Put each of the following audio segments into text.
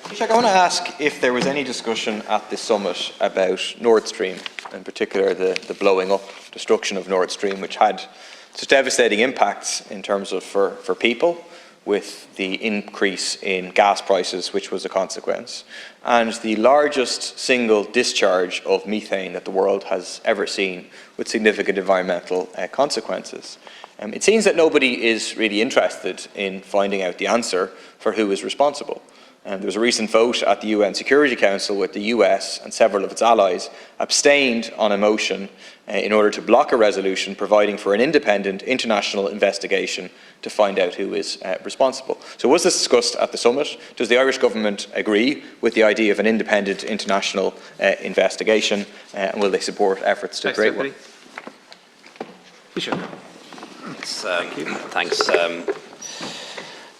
Taoiseach, I want to ask if there was any discussion at this summit about Nord Stream, in particular the blowing up, destruction of Nord Stream, which had such devastating impacts in terms of for people, with the increase in gas prices, which was a consequence, and the largest single discharge of methane that the world has ever seen, with significant environmental consequences. It seems that nobody is really interested in finding out the answer for who is responsible. There was a recent vote at the UN Security Council with the US and several of its allies abstained on a motion in order to block a resolution providing for an independent international investigation to find out who is responsible. So was this discussed at the summit? Does the Irish government agree with the idea of an independent international investigation, and will they support efforts to create one?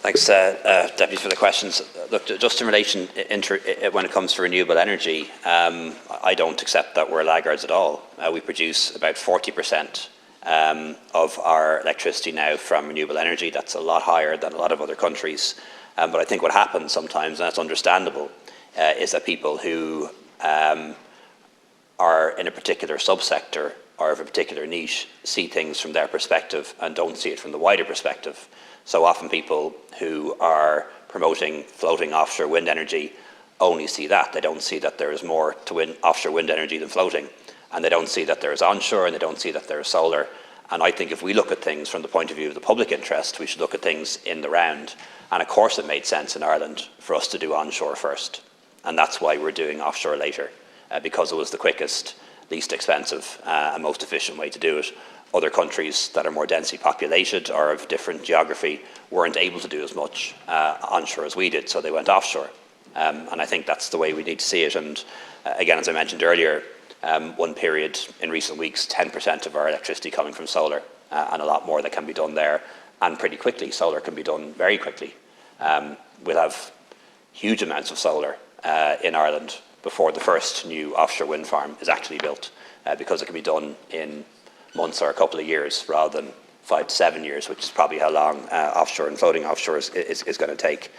Thanks, Deputy, for the questions. Look, just in relation when it comes to renewable energy, I don't accept that we're laggards at all. We produce about 40% of our electricity now from renewable energy. That's a lot higher than a lot of other countries. But I think what happens sometimes, and that's understandable, is that people who are in a particular subsector or of a particular niche see things from their perspective and don't see it from the wider perspective. So often people who are promoting floating offshore wind energy only see that. They don't see that there is more to offshore wind energy than floating. And they don't see that there is onshore, and they don't see that there is solar. And I think if we look at things from the point of view of the public interest, we should look at things in the round. And of course it made sense in Ireland for us to do onshore first. And that's why we're doing offshore later, because it was the quickest, least expensive and most efficient way to do it. Other countries that are more densely populated or of different geography weren't able to do as much onshore as we did, so they went offshore. And I think that's the way we need to see it. And again, as I mentioned earlier, one period in recent weeks, 10% of our electricity coming from solar, and a lot more that can be done there, and pretty quickly. Solar can be done very quickly. We'll have huge amounts of solar in Ireland before the first new offshore wind farm is actually built, because it can be done in months or a couple of years rather than 5 to 7 years, which is probably how long offshore and floating offshore is going to take.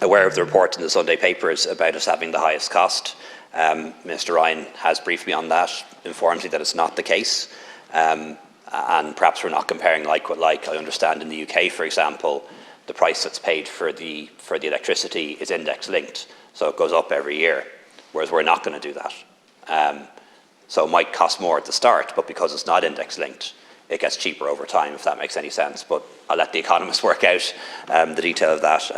Aware of the report in the Sunday papers about us having the highest cost. Minister Ryan has briefed me on that, informed me that it's not the case, and perhaps we're not comparing like with like. I understand in the UK, for example, the price that's paid for the electricity is index linked, so it goes up every year, whereas we're not going to do that. So it might cost more at the start, but because it's not index linked, it gets cheaper over time, if that makes any sense. But I'll let the economists work out the detail of that.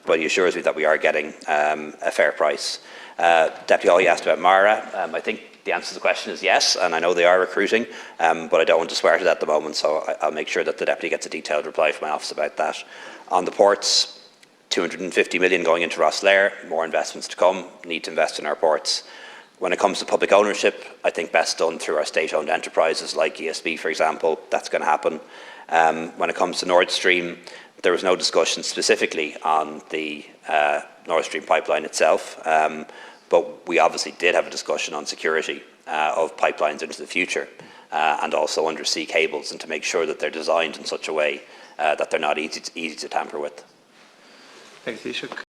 But he assures me that we are getting a fair price. Deputy Hall, you asked about Mara. I think the answer to the question is yes, and I know they are recruiting, but I don't want to swear to that at the moment, so I'll make sure that the Deputy gets a detailed reply from my office about that. On the ports, 250 million going into Rosslare, more investments to come, need to invest in our ports. When it comes to public ownership, I think best done through our state-owned enterprises like ESB, for example. That's going to happen. When it comes to Nord Stream, there was no discussion specifically on the Nord Stream pipeline itself, but we obviously did have a discussion on security of pipelines into the future, and also undersea cables, and to make sure that they're designed in such a way that they're not easy to tamper with. Thank you, Taoiseach.